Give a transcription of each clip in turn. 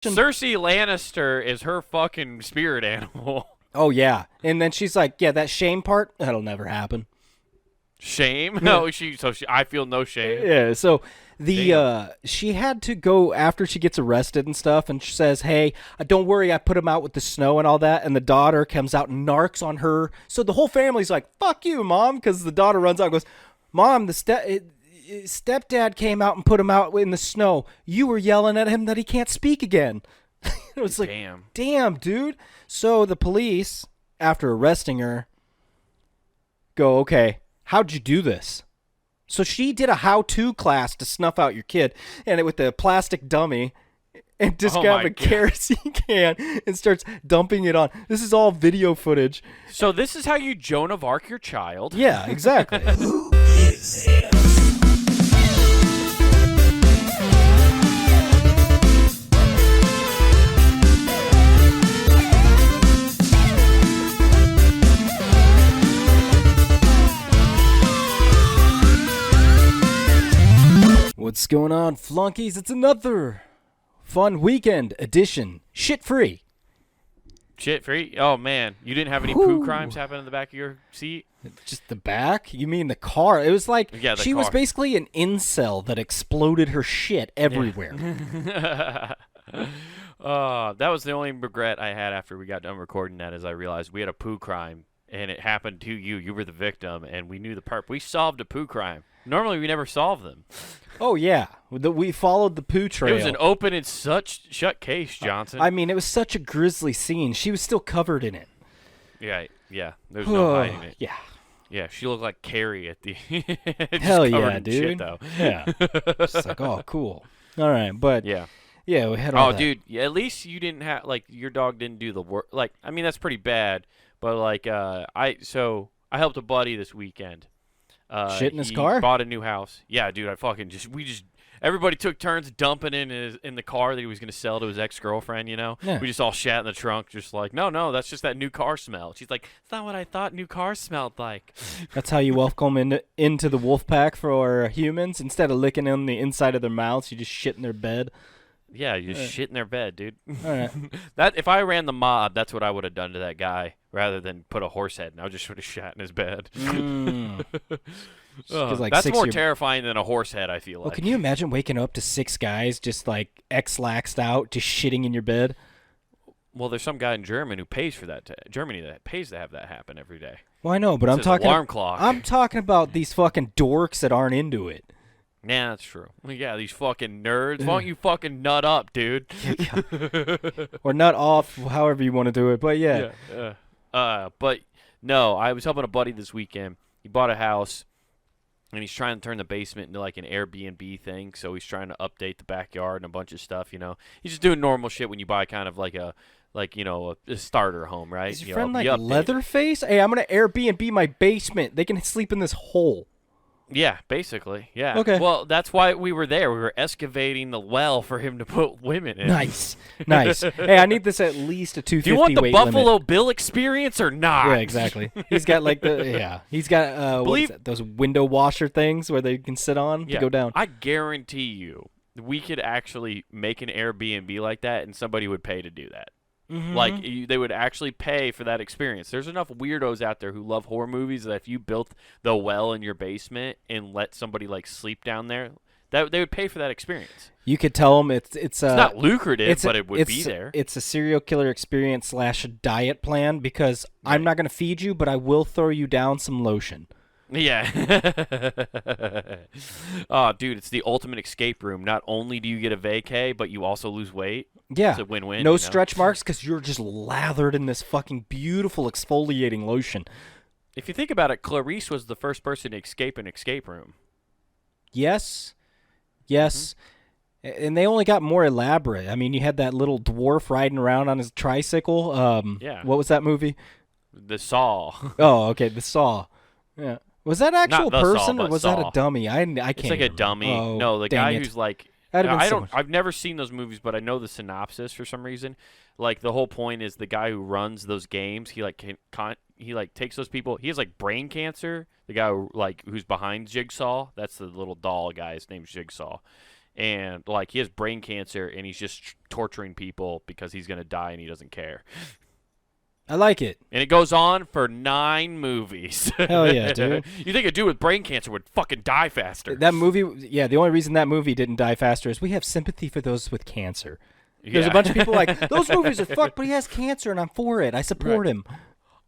Cersei Lannister is her fucking spirit animal. Oh, yeah. And then she's like, yeah, that shame part, that'll never happen. Shame? No, I feel no shame. Yeah, so she had to go after she gets arrested and stuff, and she says, hey, don't worry, I put him out with the snow and all that, and the daughter comes out and narcs on her. So the whole family's like, fuck you, Mom, because the daughter runs out and goes, Mom, stepdad came out and put him out in the snow. You were yelling at him that he can't speak again. It was like, damn, dude. So the police, after arresting her, go, okay, how'd you do this? So she did a how-to class to snuff out your kid, and with a plastic dummy, and just grab a kerosene can and starts dumping it on. This is all video footage. So this is how you Joan of Arc your child? Yeah, exactly. What's going on, Flunkies? It's another fun weekend edition. Shit-free. Shit-free? Oh, man. You didn't have any poo crimes happen in the back of your seat? Just the back? You mean the car? It was like she was basically an incel that exploded her shit everywhere. Yeah. That was the only regret I had after we got done recording that, is I realized we had a poo crime, and it happened to you. You were the victim, and we knew the perp. We solved a poo crime. Normally, we never solve them. Oh, yeah. We followed the poo trail. It was an open and shut case, Johnson. I mean, it was such a grisly scene. She was still covered in it. Yeah. There's no hiding it. Yeah. Yeah, she looked like Carrie at the Hell yeah, in dude. shit, though. Yeah. It's like, oh, cool. All right, but yeah, we had all that. Dude, at least you didn't have, like, your dog didn't do the work. Like, I mean, that's pretty bad, but, like, I helped a buddy this weekend. Shit in his car? Bought a new house. Yeah, dude, everybody took turns dumping in the car that he was going to sell to his ex-girlfriend, you know? Yeah. We just all shat in the trunk, just like, no, that's just that new car smell. She's like, it's not what I thought new cars smelled like. That's how you welcome into the wolf pack for humans. Instead of licking on the inside of their mouths, you just shit in their bed. Yeah, you just shit in their bed, dude. All right. If I ran the mob, that's what I would have done to that guy, rather than put a horse head, and I just would have shat in his bed. That's more terrifying than a horse head, I feel like. Well, can you imagine waking up to 6 guys just like X-laxed out, just shitting in your bed? Well, there's some guy in Germany who pays for that. Germany that pays to have that happen every day. Well, I know, but I'm talking alarm clock. I'm talking about these fucking dorks that aren't into it. Yeah, that's true. Yeah, these fucking nerds. Why don't you fucking nut up, dude? Or nut off, however you want to do it. But yeah. But no, I was helping a buddy this weekend. He bought a house, and he's trying to turn the basement into like an Airbnb thing. So he's trying to update the backyard and a bunch of stuff. You know, he's just doing normal shit when you buy kind of like a starter home, right? Is your friend like Leatherface? Hey, I'm gonna Airbnb my basement. They can sleep in this hole. Yeah, basically. Yeah. Okay. Well, that's why we were there. We were excavating the well for him to put women in. Nice. Hey, I need this at least a 250 Do you want the weight Buffalo limit. Bill experience or not? Yeah, exactly. He's got like he's got what is that? Those window washer things where they can sit on to go down. I guarantee you, we could actually make an Airbnb like that, and somebody would pay to do that. Mm-hmm. Like, they would actually pay for that experience. There's enough weirdos out there who love horror movies that if you built the well in your basement and let somebody, like, sleep down there, that they would pay for that experience. You could tell them it's not lucrative, but it would be there. It's a serial killer experience / diet plan because I'm not going to feed you, but I will throw you down some lotion. Yeah. Oh, dude, it's the ultimate escape room. Not only do you get a vacay, but you also lose weight. Yeah. It's a win-win. No stretch marks because you're just lathered in this fucking beautiful exfoliating lotion. If you think about it, Clarice was the first person to escape an escape room. Yes. And they only got more elaborate. I mean, you had that little dwarf riding around on his tricycle. Yeah. What was that movie? The Saw. Oh, okay, The Saw. Yeah. Was that an actual person Saw, or was Saw. that a dummy? I can't. It's like a dummy. Oh, no, the guy who's like. I've never seen those movies, but I know the synopsis for some reason. Like the whole point is the guy who runs those games. He takes those people. He has like brain cancer. The guy who's behind Jigsaw. That's the little doll guy. His name's Jigsaw, and like he has brain cancer, and he's just torturing people because he's gonna die and he doesn't care. I like it. And it goes on for 9 movies. Hell yeah, dude. You think a dude with brain cancer would fucking die faster? That movie, yeah, the only reason that movie didn't die faster is we have sympathy for those with cancer. There's a bunch of people like, those movies are fucked, but he has cancer and I'm for it. I support him.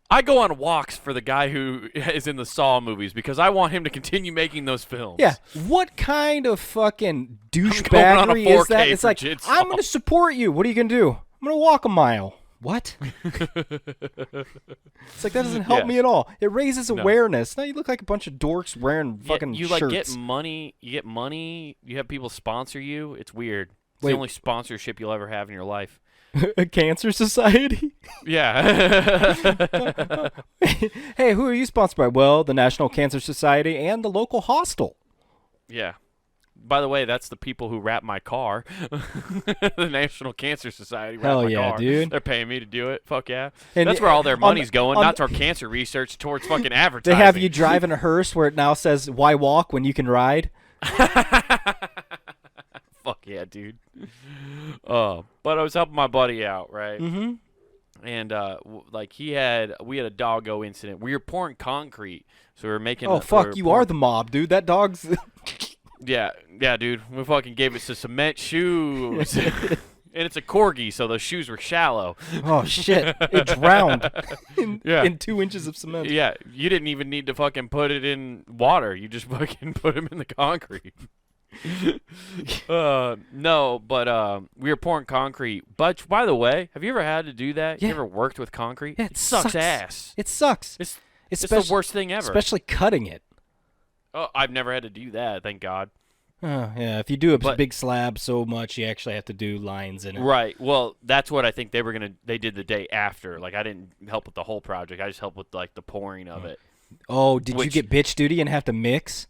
I go on walks for the guy who is in the Saw movies because I want him to continue making those films. Yeah. What kind of fucking douchebaggery is that? It's like, I'm going to support you. What are you going to do? I'm going to walk a mile. What? It's like, that doesn't help me at all. It raises awareness. Now you look like a bunch of dorks wearing fucking you shirts. Like get money. You get money. You have people sponsor you. It's weird. It's the only sponsorship you'll ever have in your life. A cancer society? Yeah. Hey, who are you sponsored by? Well, the National Cancer Society and the local hostel. Yeah. By the way, that's the people who wrap my car. The National Cancer Society wrap my car. Dude. They're paying me to do it. Fuck yeah. And that's where all their money's going, not toward cancer research, towards fucking advertising. They have you driving a hearse where it now says, why walk when you can ride? Fuck yeah, dude. But I was helping my buddy out, right? Mm-hmm. And like we had a doggo incident. We were pouring concrete, so we were making. Oh fuck, you are the mob, dude. That dog's. Yeah, dude. We fucking gave it some cement shoes, and it's a corgi, so those shoes were shallow. Oh shit! It drowned in 2 inches of cement. Yeah, you didn't even need to fucking put it in water. You just fucking put him in the concrete. No, but we were pouring concrete. But by the way, have you ever had to do that? Yeah. You ever worked with concrete? Yeah, it sucks ass. It sucks. It's the worst thing ever. Especially cutting it. Oh, I've never had to do that, thank God. Yeah, if you do a big slab so much, you actually have to do lines in it. Right. Well, that's what I think they did the day after. Like, I didn't help with the whole project. I just helped with like the pouring of it. Oh, did you get bitch duty and have to mix?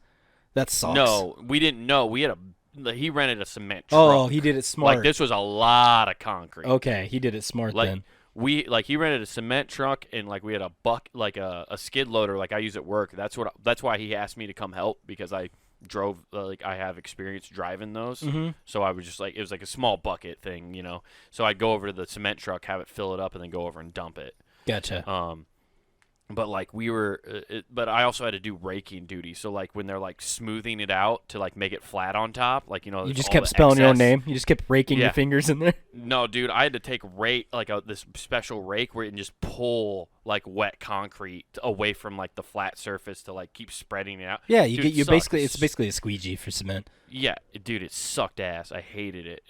That sucks. No, we didn't know. He rented a cement truck. Oh, he did it smart. Like, this was a lot of concrete. Okay, he did it smart then. He rented a cement truck, and like we had a skid loader like I use at work. That's why he asked me to come help, because I drove I have experience driving those. Mm-hmm. So I was just like, it was like a small bucket thing, So I'd go over to the cement truck, have it fill it up, and then go over and dump it. Gotcha. But like but I also had to do raking duty. So like when they're like smoothing it out to like make it flat on top, like you just kept spelling your own name. You just kept raking your fingers in there. No, dude, I had to take this special rake where you can just pull like wet concrete away from like the flat surface to like keep spreading it out. Yeah, dude, it's basically a squeegee for cement. Yeah, dude, it sucked ass. I hated it.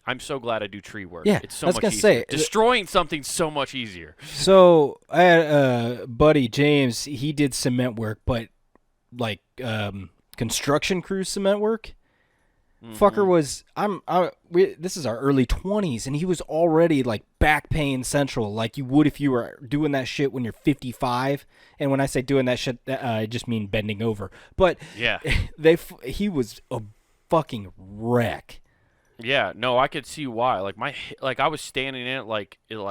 I'm so glad I do tree work. Yeah, it's so I was much gonna easier. say Destroying something's so much easier. So I had buddy James. He did cement work, but like construction crew cement work. Mm-hmm. Fucker was this is our early 20s, and he was already like back pain central, like you would if you were doing that shit when you're 55. And when I say doing that shit, I just mean bending over. But yeah, he was a fucking wreck. Yeah, no, I could see why. Like I was standing in it, I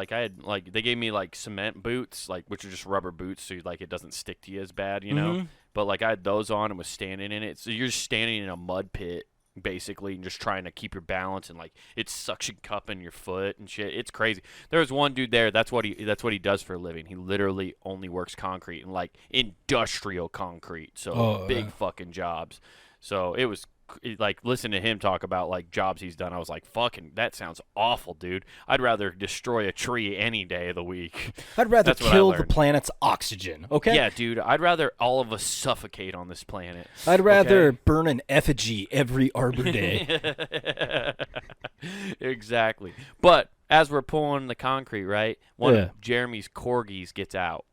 had they gave me like cement boots, like which are just rubber boots, so like it doesn't stick to you as bad, Mm-hmm. But like I had those on and was standing in it, so you're just standing in a mud pit basically and just trying to keep your balance, and like it's suction cupping your foot and shit. It's crazy. There was one dude there. That's what he does for a living. He literally only works concrete, and like industrial concrete, so big fucking jobs. So it was like, listen to him talk about like jobs he's done. I was like, fucking, that sounds awful, dude. I'd rather destroy a tree any day of the week. I'd rather kill the planet's oxygen. Okay. Yeah, dude. I'd rather all of us suffocate on this planet. I'd rather burn an effigy every Arbor Day. Exactly. But as we're pulling the concrete, right? One of Jeremy's corgis gets out.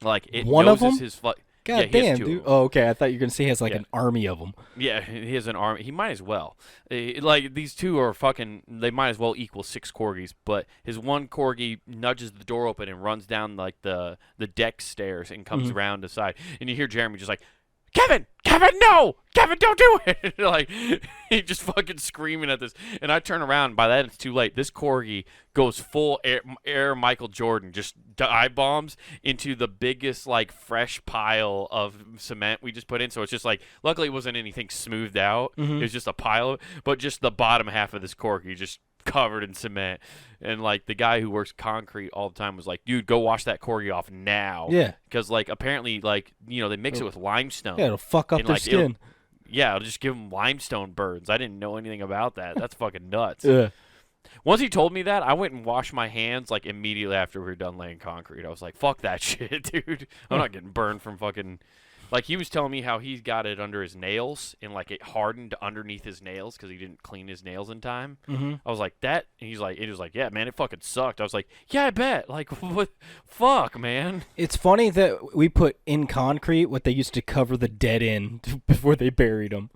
Like it one noses of them? his God damn, dude. Oh, okay. I thought you were going to say he has like an army of them. Yeah, he has an army. He might as well. Like, these two are fucking, they might as well equal 6 corgis. But his one corgi nudges the door open and runs down like the deck stairs and comes around the side. And you hear Jeremy just like, Kevin, no, Kevin, don't do it. Like, he just fucking screaming at this. And I turn around. By that, it's too late. This corgi goes full air Michael Jordan, just dive bombs into the biggest, like, fresh pile of cement we just put in. So it's just like, luckily it wasn't anything smoothed out. It was just a pile, but just the bottom half of this corgi just covered in cement. And like the guy who works concrete all the time was like, dude, go wash that corgi off now. Yeah. Because like apparently like, you know, they mix it with limestone. Yeah, it'll fuck up and, their like, skin. It'll just give them limestone burns. I didn't know anything about that. That's fucking nuts. Yeah. Once he told me that, I went and washed my hands like immediately after we were done laying concrete. I was like, fuck that shit, dude. I'm not getting burned from fucking... Like, he was telling me how he's got it under his nails, and, like, it hardened underneath his nails because he didn't clean his nails in time. I was like, that? And he was like, yeah, man, it fucking sucked. I was like, yeah, I bet. Like, what? Fuck, man. It's funny that we put in concrete what they used to cover the dead in before they buried them.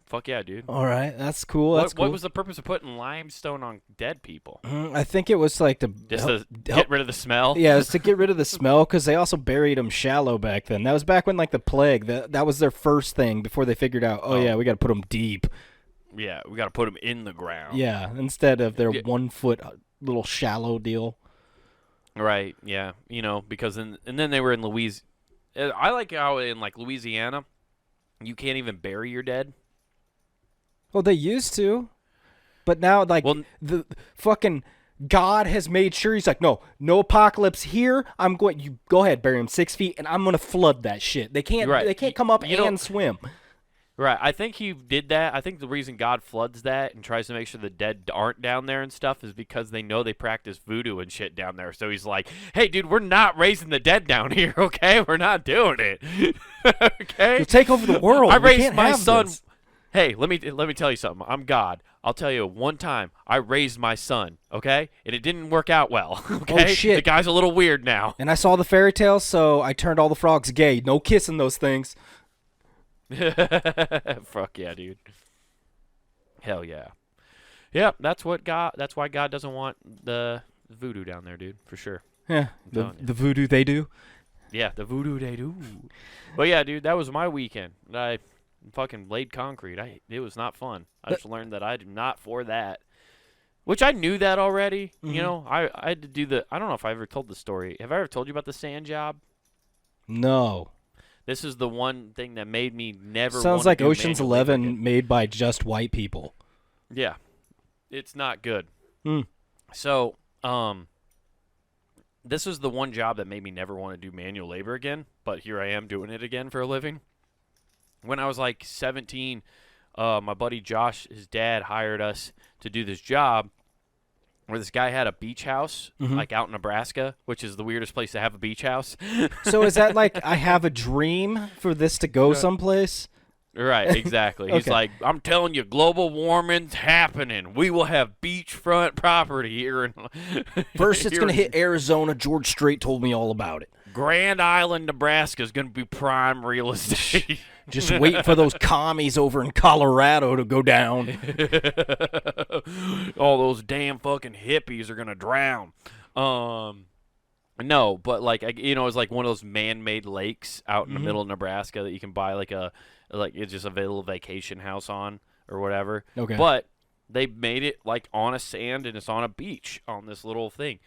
Fuck yeah, dude. All right, that's cool. That's cool. What was the purpose of putting limestone on dead people? I think it was like to Get rid of the smell? Yeah, it was to get rid of the smell because they also buried them shallow back then. That was back when like the plague. That was their first thing before they figured out. Oh yeah, we got to put them deep. Yeah, we got to put them in the ground. Yeah, instead of their 1 foot little shallow deal. Right. Yeah. You know, because and then they were in Louisiana. I like how in like Louisiana, you can't even bury your dead. Well, they used to, but now like the fucking God has made sure he's like, no apocalypse here. You go ahead, bury him 6 feet, and I'm gonna flood that shit. They can't. Right. They can't come up and swim. Right. I think he did that. I think the reason God floods that and tries to make sure the dead aren't down there and stuff is because they know they practice voodoo and shit down there. So he's like, hey, dude, we're not raising the dead down here, okay? We're not doing it. Okay? You'll take over the world. I raised my son. This. Hey, let me tell you something. I'm God. I'll tell you one time I raised my son, okay? And it didn't work out well, okay? Oh, shit. The guy's a little weird now. And I saw the fairy tales, so I turned all the frogs gay. No kissing those things. Fuck yeah, dude. Hell yeah. Yeah, that's why God doesn't want the voodoo down there, dude, for sure. Yeah, the voodoo they do. Yeah, the voodoo they do. But yeah, dude, that was my weekend. I fucking laid concrete. It was not fun. I just learned that I'm not for that. Which I knew that already. You know, I had to do I don't know if I ever told the story. Have I ever told you about the sand job? No. This is the one thing that made me never Sounds want to like do Ocean's manual labor 11 again. made by just white people. Yeah. It's not good. Hmm. So, this is the one job that made me never want to do manual labor again, but here I am doing it again for a living. When I was like 17, my buddy Josh, his dad, hired us to do this job where this guy had a beach house, like out in Nebraska, which is the weirdest place to have a beach house. So is that like I have a dream for this to go someplace? Right, exactly. He's like, I'm telling you, global warming's happening. We will have beachfront property here. First, it's going to hit Arizona. George Strait told me all about it. Grand Island, Nebraska is going to be prime real estate. Just waiting for those commies over in Colorado to go down. All those damn fucking hippies are going to drown. No, but like, it's like one of those man-made lakes out in the middle of Nebraska that you can buy it's just a little vacation house on or whatever. Okay. But they made it like on a sand and it's on a beach on this little thing.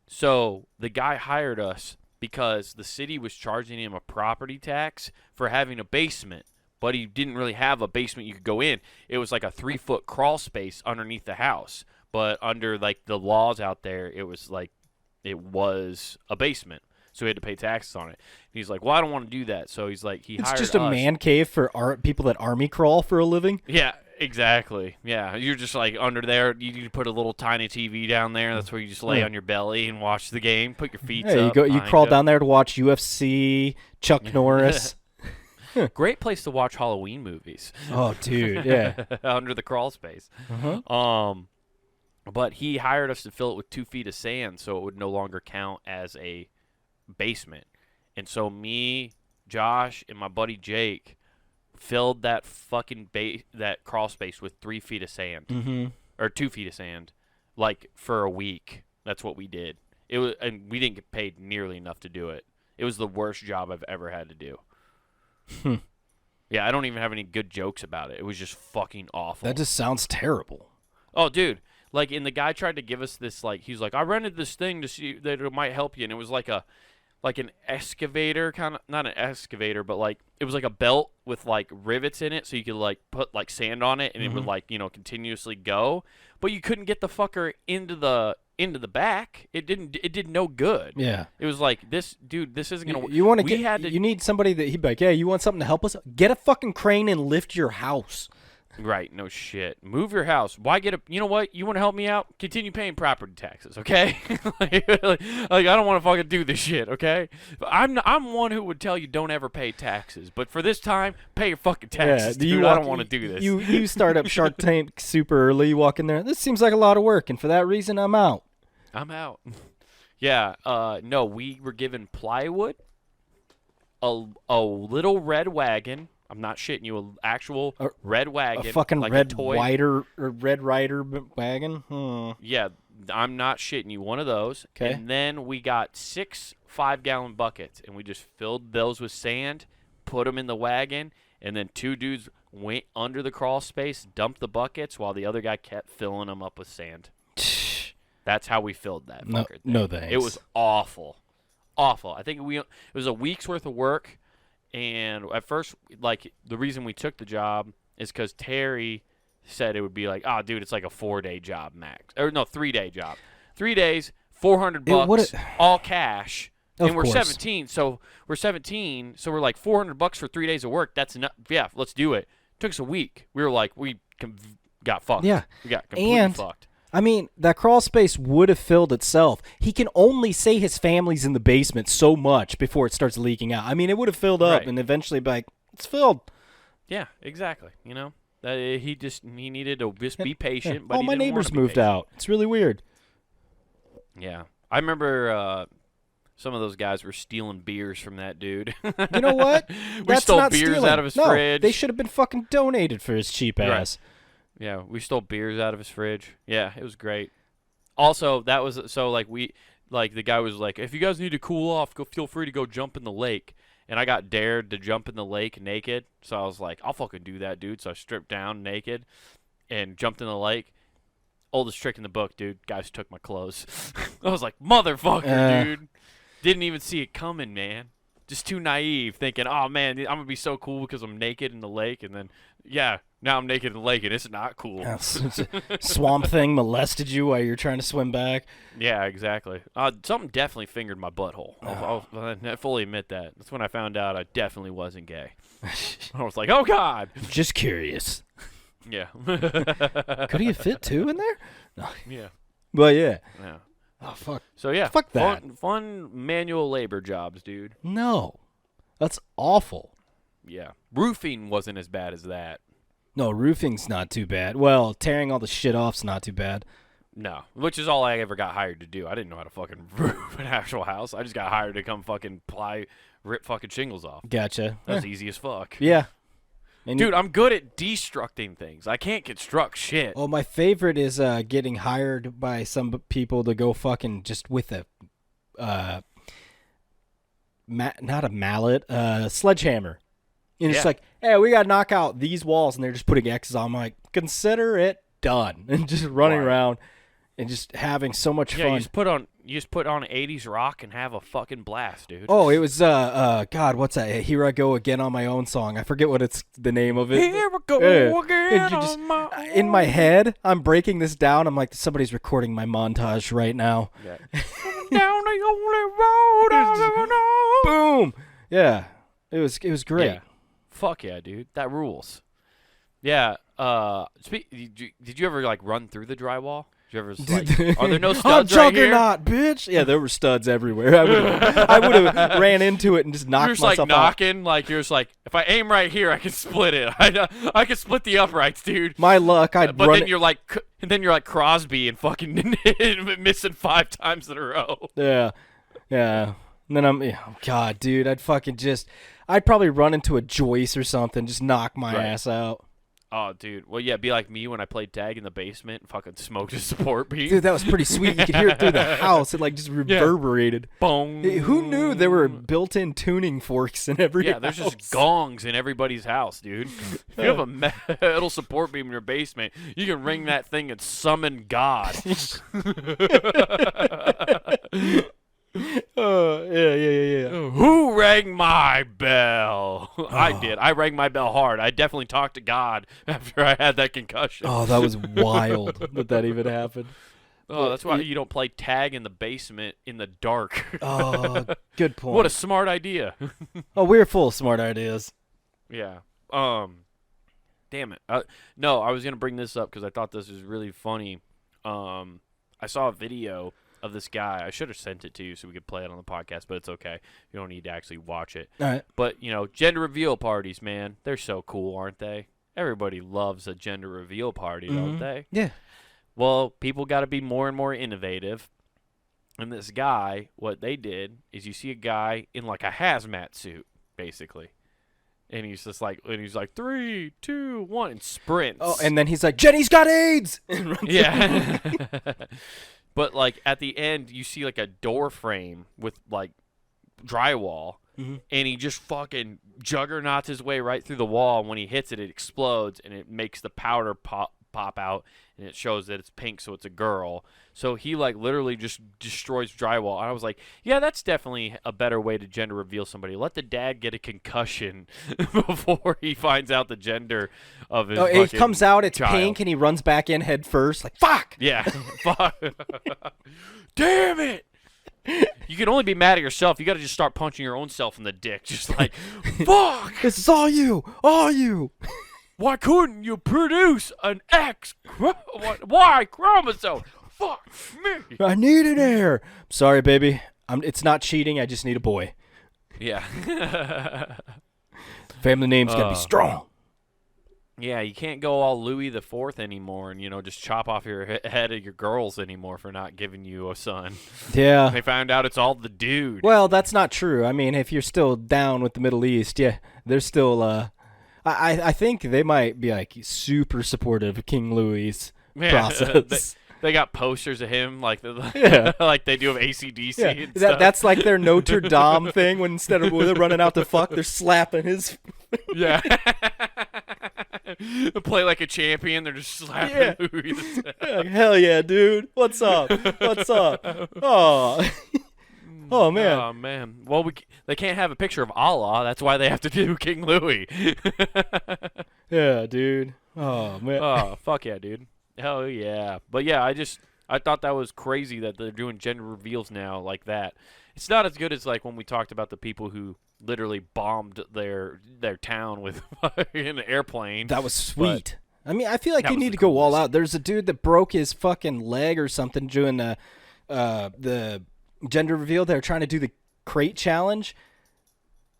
So the guy hired us because the city was charging him a property tax for having a basement, but he didn't really have a basement you could go in. It was like a 3-foot crawl space underneath the house, but under like the laws out there, it was a basement. So he had to pay taxes on it. And he's like, well, I don't want to do that. So he's like, It's hired just a us. man cave for people that army crawl for a living. Yeah, exactly. Yeah, you're just like under there. You put a little tiny TV down there. That's where you just lay on your belly and watch the game. Put your feet Hey, up. you crawl down there to watch UFC, Chuck Norris. Great place to watch Halloween movies. Oh, dude, yeah. Under the crawl space. But he hired us to fill it with 2 feet of sand, so it would no longer count as a basement. And so me, Josh, and my buddy Jake filled that fucking that crawl space with 3 feet of sand, or 2 feet of sand, like for a week. That's what we did. It was, and we didn't get paid nearly enough to do it. It was the worst job I've ever had to do. Yeah, I don't even have any good jokes about it. It was just fucking awful. That just sounds terrible. Oh, dude. Like, and the guy tried to give us this, like, he's like, I rented this thing to see that it might help you. And it was like an excavator, kind of, not an excavator, but like, it was like a belt with like rivets in it. So you could like put like sand on it and it would like, continuously go. But you couldn't get the fucker into the back. It did no good. Yeah. It was like, this isn't going to work. You want to you need somebody that he'd be like, yeah, you want something to help us? Get a fucking crane and lift your house. Right, no shit. Move your house. Why get a? You know what? You want to help me out? Continue paying property taxes, okay? like I don't want to fucking do this shit, okay? I'm one who would tell you don't ever pay taxes, but for this time, pay your fucking taxes. Yeah, dude. I don't want to do this. You start up Shark Tank super early. You walk in there. This seems like a lot of work, and for that reason, I'm out. I'm out. Yeah. No, we were given plywood, a little red wagon. I'm not shitting you. An actual red wagon. A fucking like red a toy. Red Rider wagon? Yeah, I'm not shitting you. One of those. Okay. And then we got 6 5-gallon buckets, and we just filled those with sand, put them in the wagon, and then 2 dudes went under the crawl space, dumped the buckets, while the other guy kept filling them up with sand. That's how we filled that fucker thing. No thanks. It was awful. Awful. I think it was a week's worth of work. And at first, like, the reason we took the job is because Terry said it would be like, oh, dude, it's like a 4-day job max. Or, no, 3-day job. 3 days, $400, all cash. And we're 17, so we're like $400 for 3 days of work. That's enough. Yeah, let's do it. Took us a week. We were like, we got fucked. Yeah. We got completely fucked. I mean, that crawl space would have filled itself. He can only say his family's in the basement so much before it starts leaking out. I mean, it would have filled up and eventually be like, it's filled. Yeah, exactly. He needed to just be patient. Yeah. But all my neighbors moved out. It's really weird. Yeah. I remember some of those guys were stealing beers from that dude. You know what? We stole beers out of his fridge. They should have been fucking donated for his cheap ass. Yeah, we stole beers out of his fridge. Yeah, it was great. Also, that was so the guy was like, if you guys need to cool off, feel free to go jump in the lake. And I got dared to jump in the lake naked. So I was like, I'll fucking do that, dude. So I stripped down naked and jumped in the lake. Oldest trick in the book, dude. Guys took my clothes. I was like, motherfucker, dude. Didn't even see it coming, man. Just too naive, thinking, oh, man, I'm going to be so cool because I'm naked in the lake. And then, yeah, now I'm naked in the lake, and it's not cool. Swamp Thing molested you while you're trying to swim back. Yeah, exactly. Something definitely fingered my butthole. I fully admit that. That's when I found out I definitely wasn't gay. I was like, oh, God. Just curious. Yeah. Could he have fit 2 in there? No. Yeah. Well, yeah. Yeah. Oh, fuck. So, yeah. Fuck that. Fun manual labor jobs, dude. No. That's awful. Yeah. Roofing wasn't as bad as that. No, roofing's not too bad. Well, tearing all the shit off's not too bad. No, which is all I ever got hired to do. I didn't know how to fucking roof an actual house. I just got hired to come fucking rip fucking shingles off. Gotcha. That's easy as fuck. Yeah. And dude, I'm good at destructing things. I can't construct shit. Oh, my favorite is getting hired by some people to go fucking just with a, not a mallet, sledgehammer. And it's like, hey, we got to knock out these walls. And they're just putting X's on. I'm like, consider it done. And just running around and just having so much fun. You just put on 80s rock and have a fucking blast, dude. Oh, it was, God, what's that? Here I Go Again on My Own song. I forget what it's the name of it. Here I go again on my own. In my head, I'm breaking this down. I'm like, somebody's recording my montage right now. Yeah. Down the only road I ever know. Boom. Yeah. It was great. Yeah. Fuck yeah, dude. That rules. Yeah. Did you ever like run through the drywall? Did you ever like, are there no studs right here? Juggernaut, bitch. Yeah, there were studs everywhere. I would have ran into it and just knocked myself out. You're just like knocking, like you're just like, if I aim right here, I can split it. I can split the uprights, dude. My luck, But then you're like Crosby and fucking missing 5 times in a row. Yeah. And then God, dude, I'd probably run into a joist or something, just knock my ass out. Oh, dude. Well, yeah, be like me when I played tag in the basement and fucking smoked a support beam. Dude, that was pretty sweet. You could hear it through the house. It like just reverberated. Boom. Who knew there were built-in tuning forks in every Yeah, there's house? just gongs in everybody's house, dude. If you have a metal support beam in your basement, you can ring that thing and summon God. Yeah. Who rang my bell? I did. I rang my bell hard. I definitely talked to God after I had that concussion. Oh, that was wild that even happened. Oh, that's why you don't play tag in the basement in the dark. Oh, good point. What a smart idea. Oh, we're full of smart ideas. Yeah. Damn it. No, I was gonna bring this up because I thought this was really funny. I saw a video of this guy. I should have sent it to you so we could play it on the podcast, but it's okay. You don't need to actually watch it. All right. But, gender reveal parties, man, they're so cool, aren't they? Everybody loves a gender reveal party, don't they? Yeah. Well, people got to be more and more innovative. And this guy, what they did is you see a guy in like a hazmat suit, basically. And he's just like, 3, 2, 1, and sprints. Oh, and then he's like, Jenny's got AIDS. Yeah. But, like, at the end, you see, like, a door frame with, like, drywall, and he just fucking juggernauts his way right through the wall, and when he hits it, it explodes, and it makes the powder pop out, and it shows that it's pink, so it's a girl. So he, like, literally just destroys drywall. And I was like, yeah, that's definitely a better way to gender reveal somebody. Let the dad get a concussion before he finds out the gender of his It comes out, it's child. pink, and he runs back in head first, like, fuck! Yeah. Fuck. Damn it! You can only be mad at yourself. You got to just start punching your own self in the dick. Just like, fuck! This is all you! All you! Why couldn't you produce an Y chromosome? Fuck me! I need an heir. Sorry, baby. It's not cheating. I just need a boy. Yeah. Family name's got to be strong. Yeah, you can't go all Louis the Fourth anymore and, just chop off your head of your girls anymore for not giving you a son. Yeah. They found out it's all the dude. Well, that's not true. I mean, if you're still down with the Middle East, yeah, there's still, I think they might be, like, super supportive of King Louis' process. They got posters of him like Yeah. like they do of AC/DC and stuff. That's like their Notre Dame thing when instead of they're running out to fuck, they're slapping his. Yeah. They play like a champion. They're just slapping Louis. Hell yeah, dude. What's up? What's up? Oh. Oh, man. Oh, man. Well, they can't have a picture of Allah. That's why they have to do King Louis. Yeah, dude. Oh, man. Oh, fuck yeah, dude. Hell yeah. But yeah, I thought that was crazy that they're doing gender reveals now like that. It's not as good as like when we talked about the people who literally bombed their town with an airplane. That was sweet. I mean, I feel like That they was need the to go all coolest. out. There's a dude that broke his fucking leg or something doing the gender reveal. They're trying to do the crate challenge.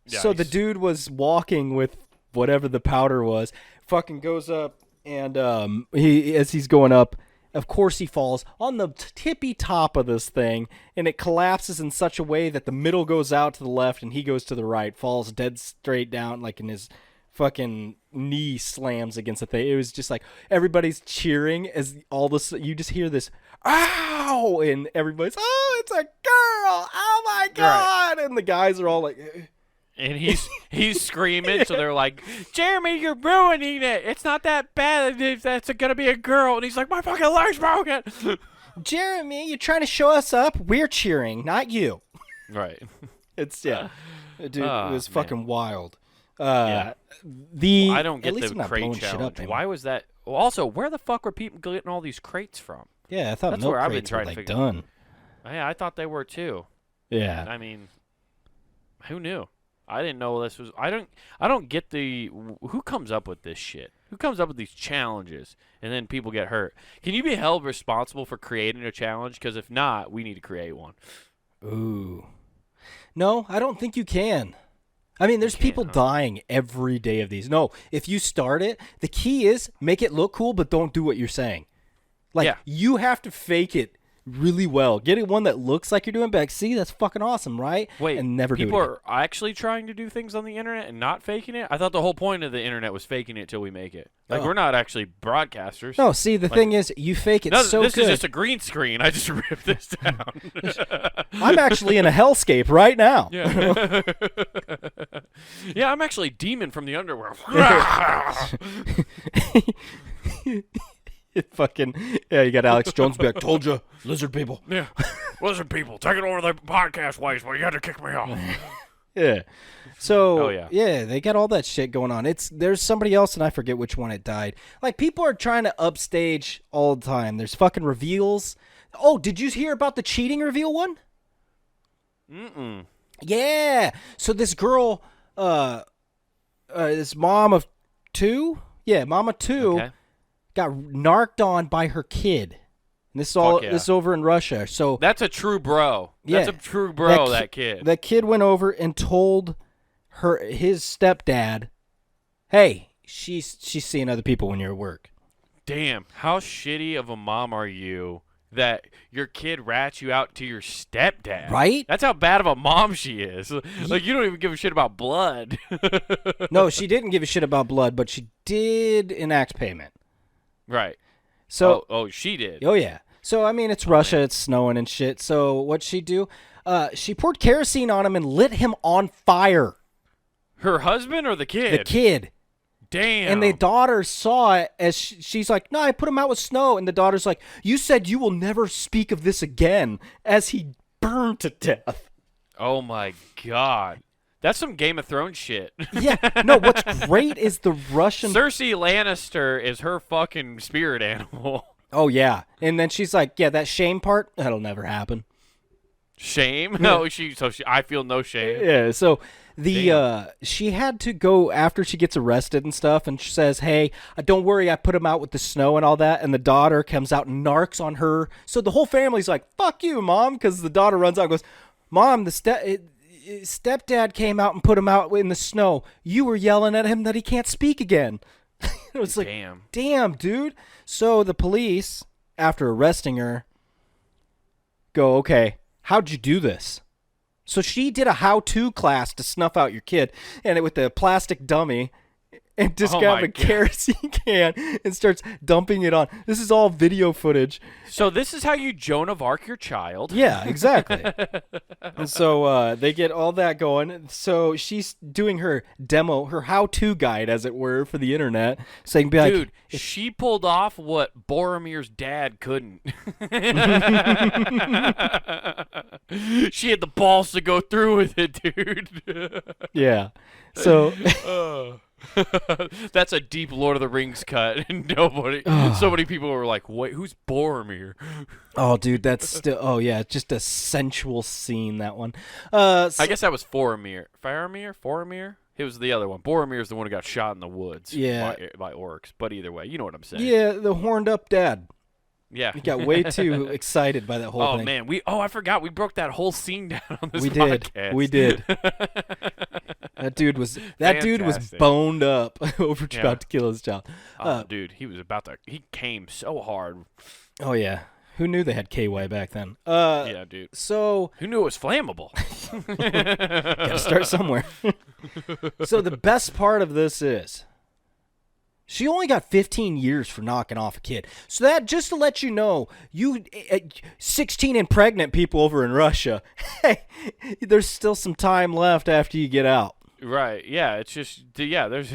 So the Nice. dude was walking with whatever the powder was, fucking goes up, and as he's going up, of course he falls on the tippy top of this thing, and it collapses in such a way that the middle goes out to the left and he goes to the right, falls dead straight down, like in his fucking knee slams against the thing. It was just like everybody's cheering as all this. You just hear this, ow, and everybody's, oh, it's a girl, oh my god, and the guys are all like. And he's screaming, so they're like, Jeremy, you're ruining it. It's not that bad if that's going to be a girl. And he's like, my fucking leg's broken. Jeremy, you're trying to show us up? We're cheering, not you. Right. It's, yeah. Dude, Oh, it was man. fucking wild. Yeah. The I don't at get least the I'm not crate blowing shit up challenge. anymore. Why was that? Well, also, where the fuck were people getting all these crates from? Yeah, I thought That's milk where I've been crates were trying to like figure- done. Yeah, I thought they were too. Yeah. I mean, who knew? I didn't know this was. I don't get who comes up with this shit. Who comes up with these challenges and then people get hurt? Can you be held responsible for creating a challenge? Because if not, we need to create one. Ooh. No, I don't think you can. I mean, there's people huh? dying every day of these. No, if you start it, the key is make it look cool, but don't do what you're saying. Like, Yeah. you have to fake it really well. Get it one that looks like you're doing back. See, that's fucking awesome, right? Wait, and never people do it. are actually trying to do things on the internet and not faking it? I thought the whole point of the internet was faking it till we make it. Like, we're not actually broadcasters. No, see, the thing is, you fake it so this good. is just a green screen. I just ripped this down. I'm actually in a hellscape right now. Yeah. Yeah, I'm actually Demon from the underworld. Fucking yeah, you got Alex Jones back. Told you, lizard people. Yeah, lizard people taking over the podcast ways, but you had to kick me off. Yeah. So Oh, yeah. they got all that shit going on. There's somebody else and I forget which one it died. Like people are trying to upstage all the time. There's fucking reveals. Oh, did you hear about the cheating reveal one? Mm-mm. Yeah. So this girl, this mom of two, mom of two, Okay. got narked on by her kid. And this is all. Yeah. This is over in Russia. So That's a true bro. That's Yeah. a true bro, that kid. That kid went over and told his stepdad, "Hey, she's seeing other people when you're at work." Damn, how shitty of a mom are you that your kid rats you out to your stepdad? Right? That's how bad of a mom she is. Like, you don't even give a shit about blood. No, she didn't give a shit about blood, but she did enact payment. Right. So, Oh, she did. oh yeah. So I mean, it's Russia. man. It's snowing and shit. So what'd she do? She poured kerosene on him and lit him on fire. Her husband or the kid? The kid. Damn. And the daughter saw it as she's like, "No, I put him out with snow." And the daughter's like, "You said you will never speak of this again," as he burned to death. Oh my God. That's some Game of Thrones shit. Yeah. No, what's great is the Russian. Cersei Lannister is her fucking spirit animal. Oh, yeah. And then she's like, "Yeah, that shame part, that'll never happen." Shame? No, I feel no shame. Yeah, so Damn. she had to go after she gets arrested and stuff, and she says, "Hey, don't worry, I put him out with the snow and all that." And the daughter comes out and narks on her. So the whole family's like, "Fuck you, Mom," because the daughter runs out and goes, "Mom, stepdad came out and put him out in the snow. You were yelling at him that he can't speak again." It was like, damn, dude. So the police, after arresting her, go, "Okay, how'd you do this?" So she did a how-to class to snuff out your kid, and with a plastic dummy, and just Oh grabs my a kerosene can and starts dumping it on. This is all video footage. So this is how you Joan of Arc your child? Yeah, exactly. And so they get all that going. So she's doing her demo, her how-to guide, as it were, for the internet, saying, "Be like, Dude, she pulled off what Boromir's dad couldn't. She had the balls to go through with it, dude. yeah." So That's a deep Lord of the Rings cut, and so many people were like, "Wait, who's Boromir?" oh, dude, that's still, oh yeah, just a sensual scene, that one. So, I guess that was Faramir? It was the other one. Boromir's the one who got shot in the woods by orcs. But either way, you know what I'm saying. yeah, the horned up dad. Yeah. He got way too excited by that whole Oh thing. man, I forgot we broke that whole scene down on this We podcast. did. That dude was Fantastic. boned up about to kill his child. Dude, he came so hard. Oh yeah. Who knew they had KY back then? Yeah, dude. So Who knew it was flammable? gotta start somewhere. So the best part of this is she only got 15 years for knocking off a kid. So that, just to let you know, you 16 and pregnant people over in Russia, hey, there's still some time left after you get out. Right, yeah, it's just, there's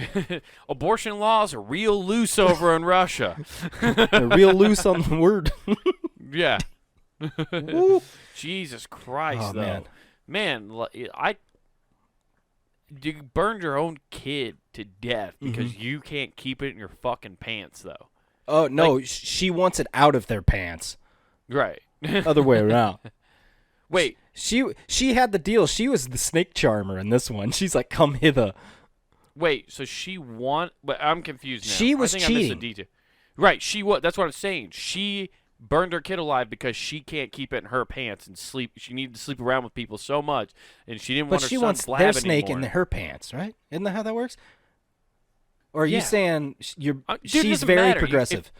abortion laws are real loose over in Russia. They're real loose on the word. Yeah. Woo. Jesus Christ, Oh, though. Man, you burned your own kid to death because you can't keep it in your fucking pants, though. Oh, no, she wants it out of their pants. Right. Other way around. Wait. She had the deal. She was the snake charmer in this one. She's like, "Come hither." Wait, so but I'm confused now. She was I think I missed a cheating. detail. Right, that's what I'm saying. She burned her kid alive because she can't keep it in her pants and sleep. She needed to sleep around with people so much, and she didn't But want her she son wants blabbing their snake anymore. in her pants, right? Isn't that how that works? Or are you Yeah. saying Dude, it she's doesn't very matter. progressive?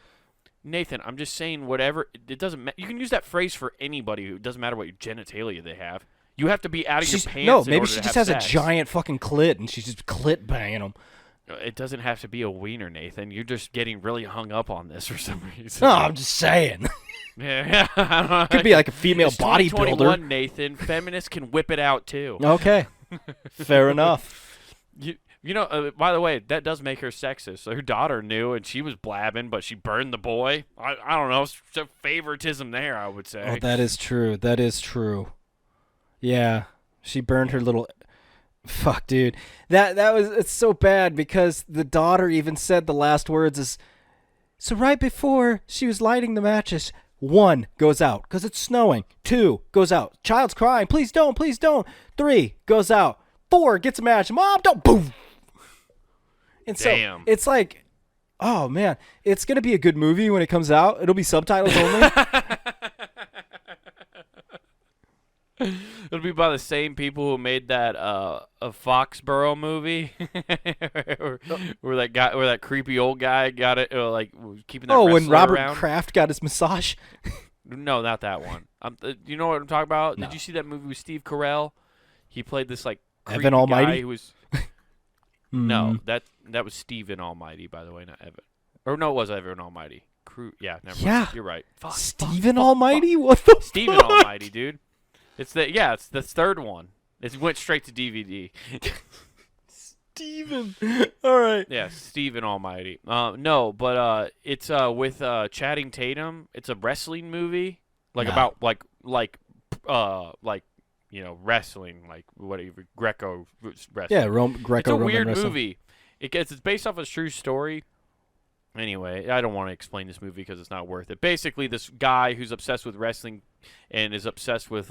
Nathan, I'm just saying whatever. It doesn't matter. You can use that phrase for anybody. It doesn't matter what your genitalia they have. You have to be out of your pants. No, in maybe order she to just have has sex. a giant fucking clit and she's just clit banging them. It doesn't have to be a wiener, Nathan. You're just getting really hung up on this for some reason. No, I'm just saying. Yeah. Could be like a female It's 2021, bodybuilder. Nathan. Feminists can whip it out too. Okay, fair enough. You know, by the way, that does make her sexist. So her daughter knew, and she was blabbing, but she burned the boy. I don't know. Some favoritism there, I would say. Oh, that is true. That is true. Yeah, she burned her little. Fuck, dude. It's so bad because the daughter even said the last words is. So right before she was lighting the matches, 1 goes out because it's snowing. 2 goes out. Child's crying. Please don't. Please don't. 3 goes out. 4 gets a match. Mom, don't. Boom. And Damn. so it's like, oh man, it's gonna be a good movie when it comes out. It'll be subtitles only. It'll be by the same people who made that a Foxborough movie, where that creepy old guy got it, like keeping that. Oh, when wrestler Robert around. Kraft got his massage. No, not that one. You know what I'm talking about? No. Did you see that movie with Steve Carell? He played this like creepy Evan Almighty? guy who was. No, that was Stephen Almighty, by the way, not Evan. Or no, it was Evan Almighty. Yeah, never mind. Yeah. You're right. Fuck, Stephen Almighty? What the Stephen fuck? Almighty, dude. It's the third one. It went straight to DVD. Steven. All right. Yeah, Stephen Almighty. No, but it's with Channing Tatum. It's a wrestling movie, about wrestling, like whatever Greco wrestling. Yeah, It's a Greco-Roman weird wrestling. movie. It's based off a true story. Anyway, I don't want to explain this movie because it's not worth it. Basically, this guy who's obsessed with wrestling and is obsessed with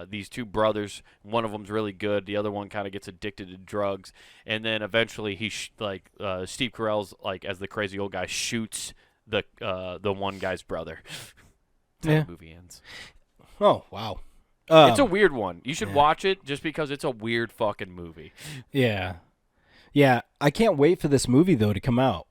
these 2 brothers. One of them's really good. The other one kind of gets addicted to drugs, and then eventually Steve Carell's as the crazy old guy shoots the one guy's brother. That's how the movie ends. Oh wow. It's a weird one. You should watch it just because it's a weird fucking movie. Yeah. Yeah, I can't wait for this movie though to come out.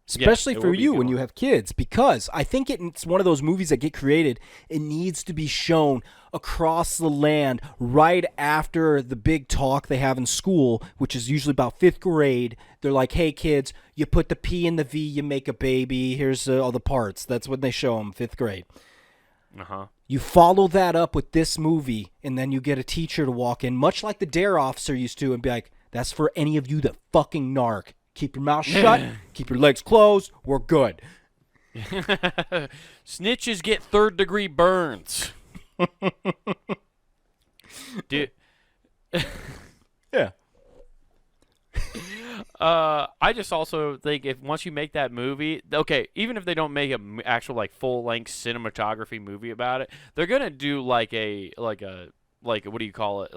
Especially it for will be a you good when one. you have kids, because I think it's one of those movies that get created. It needs to be shown across the land right after the big talk they have in school, which is usually about 5th grade. They're like, hey, kids, you put the P in the V, you make a baby. Here's all the parts. That's when they show them, 5th grade. Uh-huh. You follow that up with this movie, and then you get a teacher to walk in, much like the DARE officer used to, and be like, that's for any of you that fucking narc. Keep your mouth shut. Keep your legs closed. We're good. Snitches get 3rd-degree burns. Dude. Yeah. I just also think once you make that movie, okay, even if they don't make an actual full-length cinematography movie about it, they're gonna do what do you call it,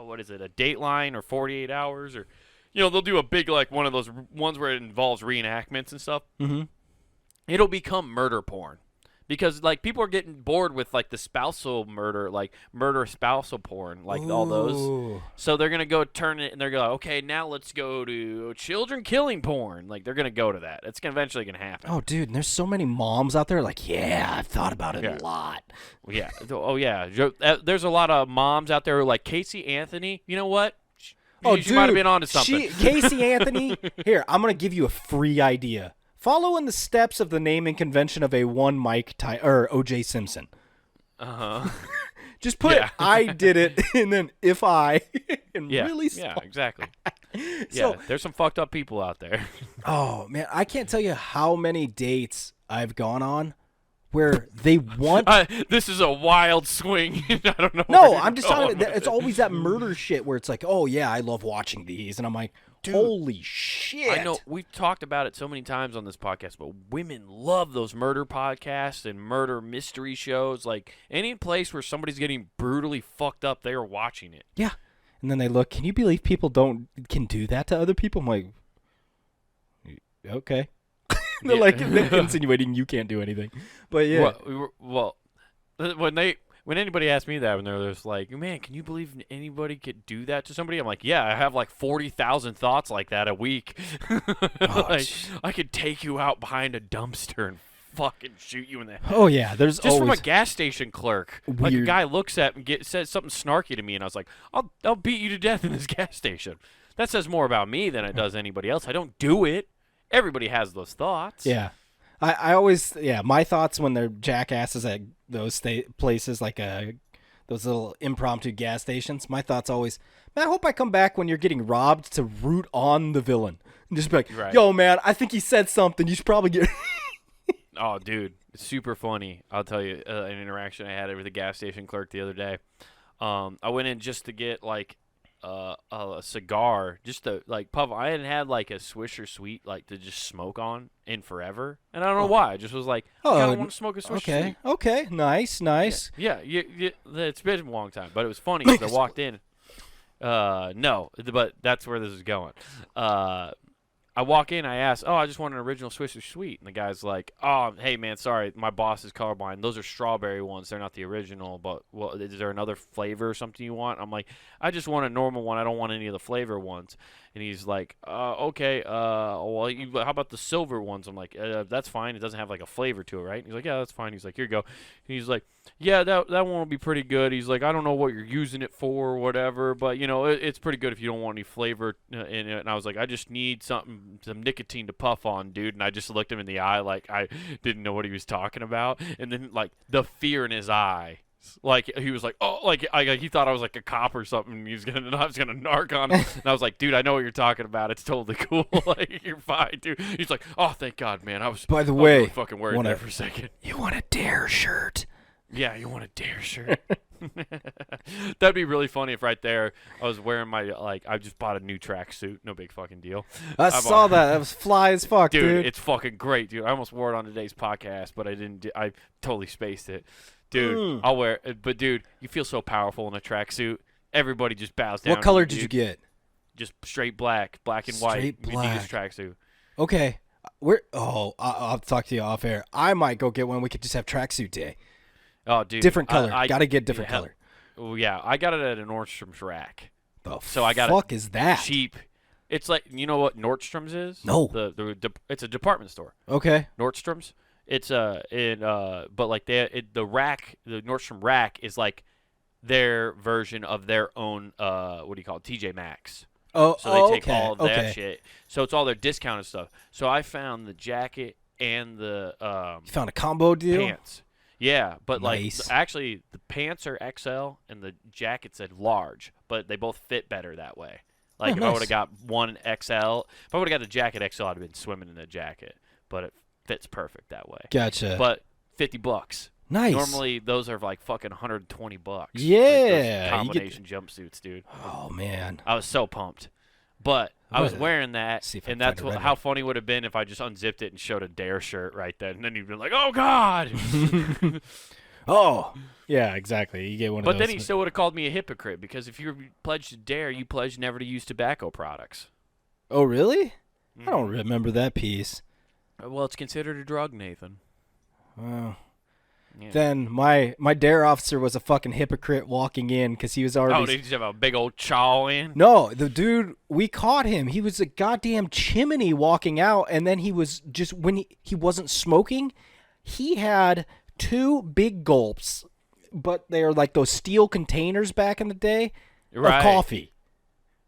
what is it, a Dateline or 48 Hours, or they'll do a big one of those ones where it involves reenactments and stuff. Mm-hmm. It'll become murder porn. Because people are getting bored with the spousal murder, murder spousal porn, all those. Ooh. So they're gonna go turn it, and they're going, okay, now let's go to children killing porn. They're gonna go to that. It's eventually gonna happen. Oh, dude, and there's so many moms out there yeah, I've thought about it a lot. Yeah. Oh yeah. There's a lot of moms out there who are like Casey Anthony. You know what? She might have been onto something. Casey Anthony, here, I'm going to give you a free idea. Follow in the steps of the naming convention of a one Mike or O.J. Simpson. Uh-huh. Just put I did it and then if I and really small. Yeah, exactly. So, there's some fucked up people out there. Oh, man, I can't tell you how many dates I've gone on where they want this is a wild swing. I don't know. No, I'm just talking about it's always that murder shit where it's like, "Oh yeah, I love watching these." And I'm like, Dude, holy shit. I know we've talked about it so many times on this podcast, but women love those murder podcasts and murder mystery shows. Any place where somebody's getting brutally fucked up, they are watching it. Yeah. And then they look, can you believe people can do that to other people? I'm like, okay. They're insinuating you can't do anything. But yeah. Well, when when anybody asks me that, when they're just like, man, can you believe anybody could do that to somebody? I'm like, yeah, I have like 40,000 thoughts like that a week. Oh, Like, I could take you out behind a dumpster and fucking shoot you in the head. Oh yeah, there's Just from always a gas station clerk. Like a weird- guy looks at and says something snarky to me, and I was like, I'll beat you to death in this gas station. That says more about me than it does anybody else. I don't do it. Everybody has those thoughts. Yeah. I always, my thoughts when they're jackasses at those places like those little impromptu gas stations, my thoughts always, man, I hope I come back when you're getting robbed to root on the villain. And just be like, Right. yo, man, I think he said something. You should probably get... Oh, dude, it's super funny. I'll tell you an interaction I had with a gas station clerk the other day. I went in just to get like a cigar, just to like puff. I hadn't had like a Swisher Sweet like to just smoke on in forever, and I don't know why. I just was like, I kind of want to smoke a Swisher Sweet. Okay, nice. Yeah, it's been a long time, but it was funny because I walked in. No, but that's where this is going. I walk in, I ask, I just want an original Swisher Sweet. And the guy's like, oh, hey, man, sorry, my boss is colorblind. Those are strawberry ones. They're not the original, but, well, is there another flavor or something you want? I'm like, I just want a normal one. I don't want any of the flavor ones. And he's like, okay, well, how about the silver ones? I'm like, that's fine. It doesn't have, like, a flavor to it, right? And he's like, yeah, that's fine. He's like, here you go. And he's like, yeah, that one will be pretty good. He's like, I don't know what you're using it for or whatever, but, you know, it's pretty good if you don't want any flavor in it. And I was like, I just need some nicotine to puff on, dude. And I just looked him in the eye like I didn't know what he was talking about. And then, like, the fear in his eye. Like, he was like, oh, like, he thought I was like a cop or something. And I was gonna narc on him. And I was like, dude, I know what you're talking about. It's totally cool. Like, you're fine, dude. He's like, oh, thank God, man. I was really fucking worried there for a second. You want a Dare shirt? Yeah, you want a Dare shirt? That'd be really funny if right there I was wearing my, like, I just bought a new tracksuit. No big fucking deal. I saw that. That was fly as fuck, dude. It's fucking great, dude. I almost wore it on today's podcast, but I didn't. I totally spaced it. Dude, I'll wear it. But, dude, you feel so powerful in a tracksuit. Everybody just bows down. What color did you get? Just straight black and white. Straight black. Adidas tracksuit. Okay. I'll talk to you off air. I might go get one. We could just have tracksuit day. Oh, dude. Different color. Gotta get different color. Oh, yeah. I got it at a Nordstrom's rack. So I got fuck is that? Cheap. It's like, you know what Nordstrom's is? No. It's a department store. Okay. Nordstrom's. It's but like the Nordstrom rack is like their version of their own what do you call it? TJ Maxx. So they take all of that shit. So it's all their discounted stuff. So I found the jacket and the you found a combo deal? Pants. Yeah, but nice. like actually the pants are XL and the jacket said large, but they both fit better that way. Like if I would have got one XL, if I would have got the jacket XL, I'd have been swimming in the jacket. But it fits perfect that way. Gotcha. But $50. Nice. Normally those are like fucking $120. Yeah. Like combination jumpsuits, dude. Oh man. I was so pumped. But I was wearing that, and that's how funny it would have been if I just unzipped it and showed a Dare shirt right then, and then you'd be like, "Oh God!" Oh, yeah, exactly. You get one of those. But then he still would have called me a hypocrite because if you pledged to Dare, you pledged never to use tobacco products. Oh, really? I don't remember that piece. Well, it's considered a drug, Nathan. Oh. Yeah. Then my Dare officer was a fucking hypocrite walking in because he was already. Oh, did he just have a big old chaw in? No, the dude, we caught him. He was a goddamn chimney walking out, and then he was just when he wasn't smoking, he had 2 big gulps, but they are like those steel containers back in the day of coffee.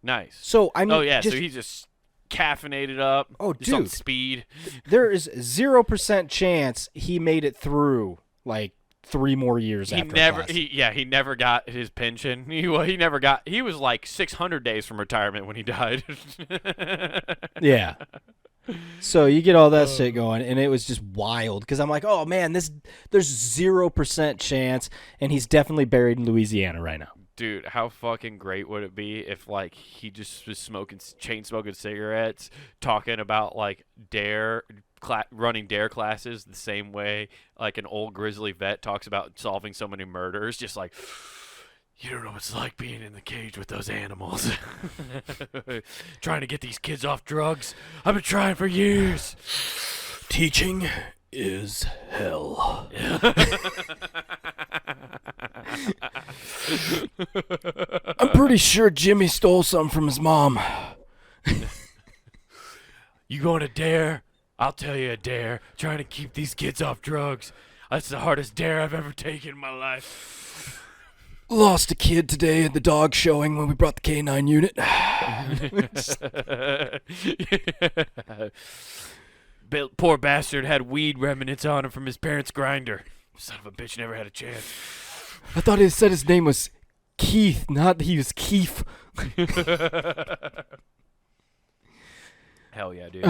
Nice. So I mean, so he just caffeinated up. Oh, just dude, on speed. There is 0% chance he made it through like 3 more years after he never got his pension. He was like 600 days from retirement when he died. Yeah. So you get all that shit going, and it was just wild because I'm like, oh man, there's 0% chance, and he's definitely buried in Louisiana right now. Dude, how fucking great would it be if like he just was chain smoking cigarettes, talking about like running Dare classes the same way like an old grizzly vet talks about solving so many murders, just like, you don't know what it's like being in the cage with those animals. Trying to get these kids off drugs. I've been trying for years. Teaching is hell. I'm pretty sure Jimmy stole some from his mom. You going to dare? I'll tell you a dare. Trying to keep these kids off drugs. That's the hardest dare I've ever taken in my life. Lost a kid today at the dog showing when we brought the K9 unit. Poor bastard had weed remnants on him from his parents' grinder. Son of a bitch never had a chance. I thought he said his name was Keith, not he was Keith. Hell yeah, dude.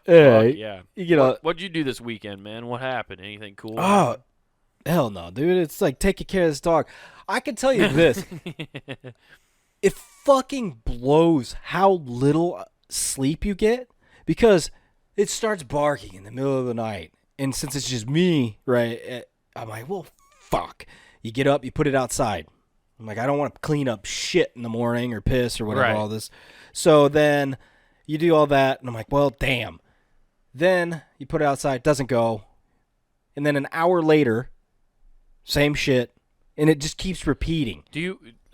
Yeah. You know, What'd you do this weekend, man? What happened? Anything cool? oh, hell no, dude. It's like taking care of this dog. I can tell you this. It fucking blows how little sleep you get because it starts barking in the middle of the night. And since it's just me, right, I'm like, well, fuck. You get up, you put it outside. I'm like, I don't want to clean up shit in the morning or piss or whatever, all this. So then you do all that, and I'm like, well, damn. Then you put it outside, doesn't go. And then an hour later, same shit. And it just keeps repeating.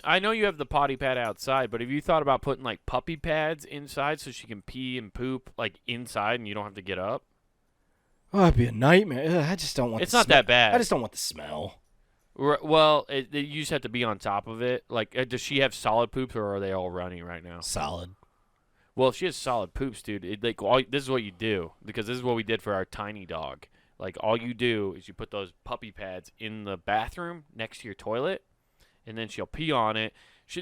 I know you have the potty pad outside, but have you thought about putting like puppy pads inside so she can pee and poop like inside and you don't have to get up? Oh, it'd be a nightmare. Ugh, I just don't want It's the not smell. that bad. I just don't want the smell. Well, you just have to be on top of it. Like, does she have solid poops or are they all runny right now? Solid. Well, if she has solid poops, dude, this is what you do because this is what we did for our tiny dog. Like, all you do is you put those puppy pads in the bathroom next to your toilet, and then she'll pee on it.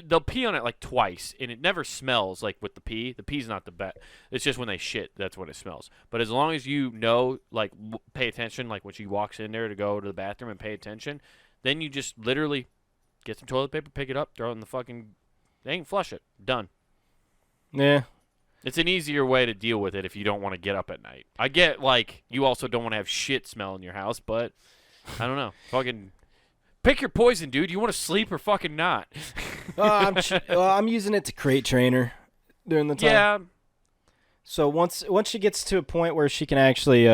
They'll pee on it like twice, and it never smells like with the pee. The pee's not the best. It's just when they shit, that's when it smells. But as long as you know, like, pay attention, like when she walks in there to go to the bathroom and pay attention, then you just literally get some toilet paper, pick it up, throw it in the fucking thing, flush it. Done. Yeah. It's an easier way to deal with it if you don't want to get up at night. I get, like, you also don't want to have shit smell in your house, but I don't know. Fucking pick your poison, dude. You want to sleep or fucking not? I'm using it to crate trainer during the time. Yeah. So once she gets to a point where she can actually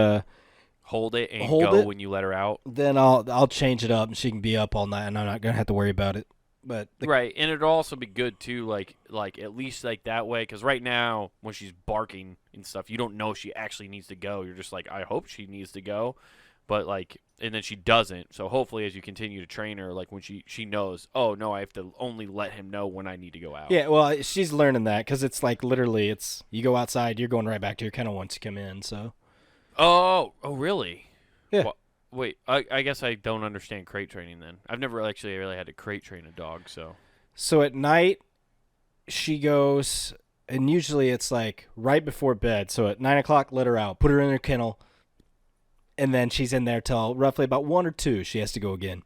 hold it and hold go it, when you let her out. then I'll change it up and she can be up all night and I'm not gonna have to worry about it. But Right, and it'll also be good too, like at least like that way, because right now when she's barking and stuff, you don't know if she actually needs to go. You're just like, I hope she needs to go, but like, and then she doesn't. So hopefully, as you continue to train her, like when she knows, oh no, I have to only let him know when I need to go out. yeah, well, she's learning that because it's like literally, it's you go outside, you're going right back to your kennel once you come in. So. Oh, really? Yeah. Well, wait, I guess I don't understand crate training then. I've never actually really had to crate train a dog, so. So at night, she goes, and usually it's like right before bed. So at 9 o'clock, let her out, put her in her kennel, and then she's in there till roughly about 1 or 2. She has to go again.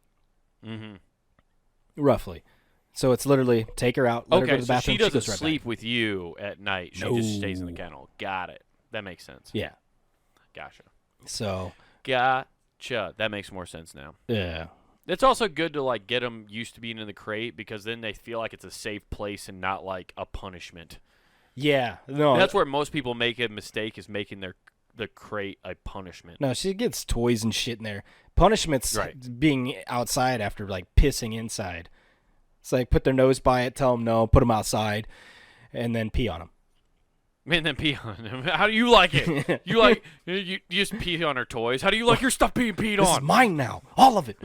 Mm-hmm. Roughly. So it's literally take her out, let her go to the bathroom. She doesn't goes right sleep back. with you at night. She just stays in the kennel. Got it. That makes sense. Yeah. Gotcha. So. Gotcha. That makes more sense now. Yeah. It's also good to like get them used to being in the crate because then they feel like it's a safe place and not like a punishment. Yeah. No. And that's where most people make a mistake is making the crate a punishment. No, she gets toys and shit in there. Punishment's being outside after like pissing inside. It's like put their nose by it, tell them no, put them outside, and then pee on them. And then pee on them. How do you like it? You just pee on her toys. How do you like your stuff being peed This on? is mine now, all of it.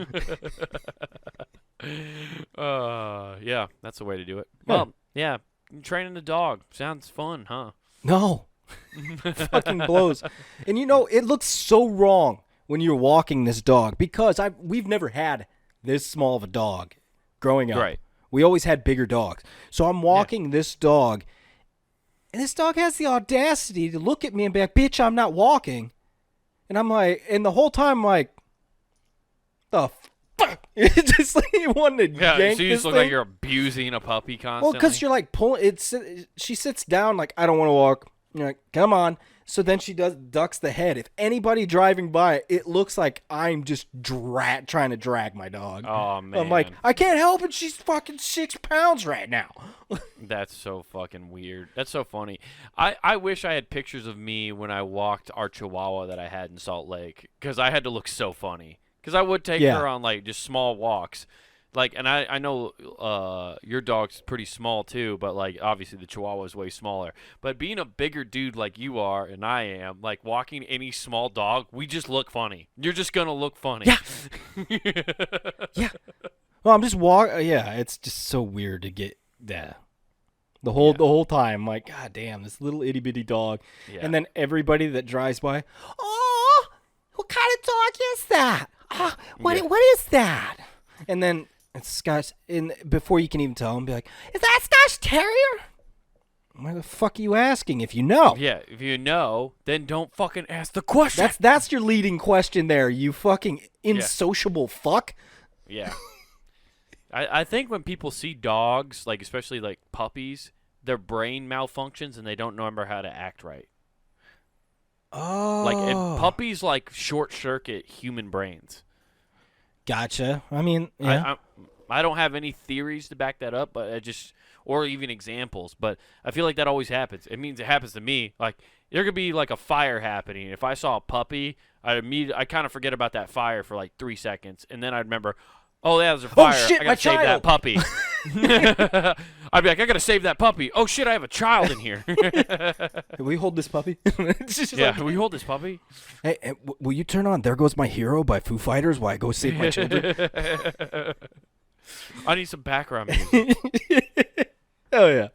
Yeah, that's the way to do it. Yeah. Well, yeah, training the dog sounds fun, huh? No, fucking blows. And you know it looks so wrong when you're walking this dog because we've never had this small of a dog growing up. Right. We always had bigger dogs. So I'm walking this dog. And this dog has the audacity to look at me and be like, bitch, I'm not walking. And I'm like, and the whole time I'm like, the fuck? It's just like you wanted to yank so you this just look thing. like you're abusing a puppy constantly. Well, because you're like pulling, she sits down like, I don't want to walk. You're like, come on. So then she ducks the head. If anybody driving by, it looks like I'm just trying to drag my dog. Oh, man. I'm like, I can't help it. She's fucking 6 pounds right now. That's so fucking weird. That's so funny. I wish I had pictures of me when I walked our Chihuahua that I had in Salt Lake because I had to look so funny. Because I would take her on like just small walks. Like, and I know your dog's pretty small too, but like obviously the Chihuahua is way smaller. But being a bigger dude like you are and I am, like walking any small dog, we just look funny. You're just gonna look funny. Yeah. Yeah. Well, I'm just yeah, it's just so weird to get that. The whole time, I'm like, God damn, this little itty bitty dog. Yeah. And then everybody that drives by, oh, what kind of dog is that? Oh, what is that? And then it's Scotch. Before you can even tell them, be like, is that a Scotch Terrier? Why the fuck are you asking if you know? Yeah, if you know, then don't fucking ask the question. That's your leading question there, you fucking insociable fuck. Yeah. I think when people see dogs, like especially like puppies, their brain malfunctions and they don't remember how to act right. Oh. Like puppies like short circuit human brains. Gotcha. I mean, yeah. I don't have any theories to back that up, but or even examples, but I feel like that always happens. It means it happens to me. Like there could be like a fire happening. If I saw a puppy, I kind of forget about that fire for like 3 seconds, and then I remember, oh, yeah, there's a fire. Oh shit, I gotta my save child. that puppy. I'd be like, I gotta save that puppy. Oh shit, I have a child in here. Will you hold this puppy? Yeah, will you hold this puppy? Hey, will you turn on "There Goes My Hero" by Foo Fighters while I go save my children? I need some background music. Oh yeah.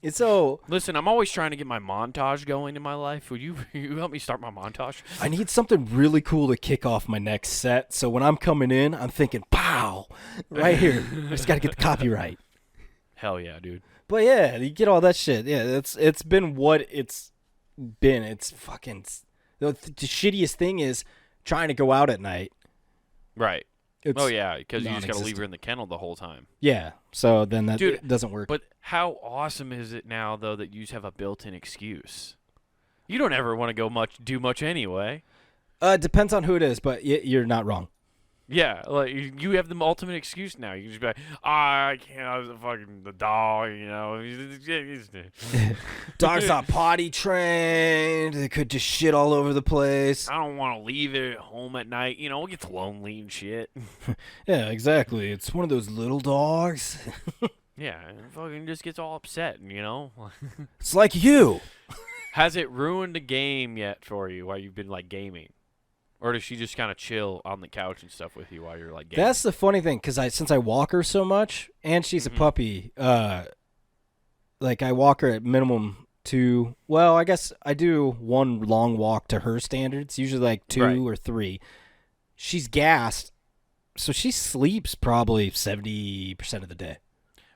It's so. Listen, I'm always trying to get my montage going in my life. Would you help me start my montage? I need something really cool to kick off my next set. So when I'm coming in, I'm thinking, pow, right here. I just got to get the copyright. Hell yeah, dude. But yeah, you get all that shit. Yeah, it's been what it's been. It's fucking. The shittiest thing is trying to go out at night. Right. It's oh yeah, because you just got to non-existent. leave her in the kennel the whole time. Yeah. So then that Dude, doesn't work. But how awesome is it now though that you just have a built-in excuse? You don't ever want to do much anyway. Depends on who it is, but you're not wrong. Yeah, like you have the ultimate excuse now. You can just be like, I can't. I was the dog, you know. Dog's not potty trained. They could just shit all over the place. I don't want to leave it at home at night. You know, it gets lonely and shit. Yeah, exactly. It's one of those little dogs. Yeah, and fucking just gets all upset, you know. It's like you. Has it ruined the game yet for you while you've been like gaming? Or does she just kind of chill on the couch and stuff with you while you're like gaming? That's the funny thing, because since I walk her so much, and she's a puppy, like I walk her at minimum 2. Well, I guess I do 1 long walk to her standards, usually like 2 or 3. She's gassed, so she sleeps probably 70% of the day.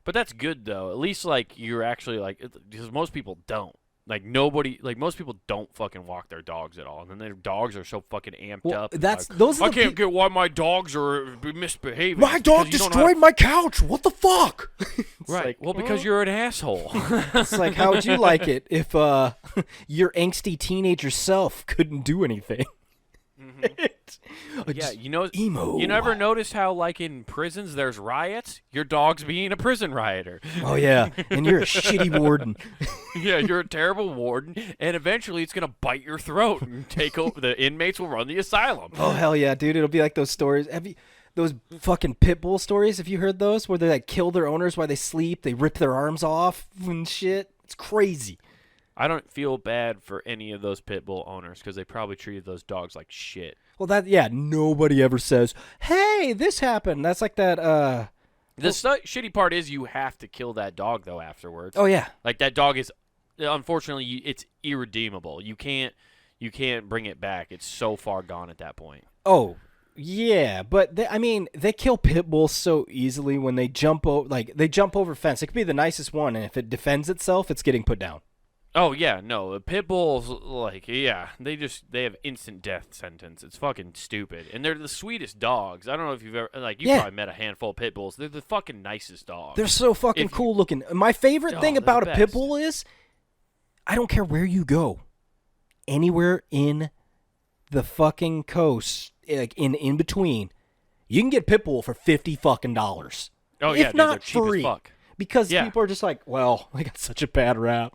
But that's good though. At least like you're actually like, because most people don't. Like most people don't fucking walk their dogs at all, and then their dogs are so fucking amped up. Those are I can't get why my dogs are misbehaving. My dog destroyed my couch. What the fuck? Right. Like, well, because you're an asshole. It's like, how would you like it if your angsty teenager self couldn't do anything? Yeah, you know, emo. You never notice how, like in prisons, there's riots. Your dog's being a prison rioter. Oh yeah, and you're a shitty warden. Yeah, you're a terrible warden, and eventually it's gonna bite your throat and take over. The inmates will run the asylum. Oh hell yeah, dude! It'll be like those stories. Those fucking pit bull stories? Have you heard those? Where they like kill their owners while they sleep, they rip their arms off and shit. It's crazy. I don't feel bad for any of those pit bull owners because they probably treated those dogs like shit. Well, nobody ever says, "Hey, this happened." That's like that. The shitty part is you have to kill that dog though afterwards. Oh yeah, like that dog is, unfortunately, it's irredeemable. You can't bring it back. It's so far gone at that point. Oh yeah, but they kill pit bulls so easily when they jump over fence. It could be the nicest one, and if it defends itself, it's getting put down. Oh yeah, no, the pit bulls, they have instant death sentence. It's fucking stupid, and they're the sweetest dogs. I don't know if you've ever probably met a handful of pit bulls. They're the fucking nicest dogs. They're so fucking cool looking. My favorite thing about a pit bull is, I don't care where you go, anywhere in the fucking coast, like in between, you can get pit bull for $50 fucking. Oh yeah, if not they're cheap free, as fuck. because people are just like, well, I got such a bad rap.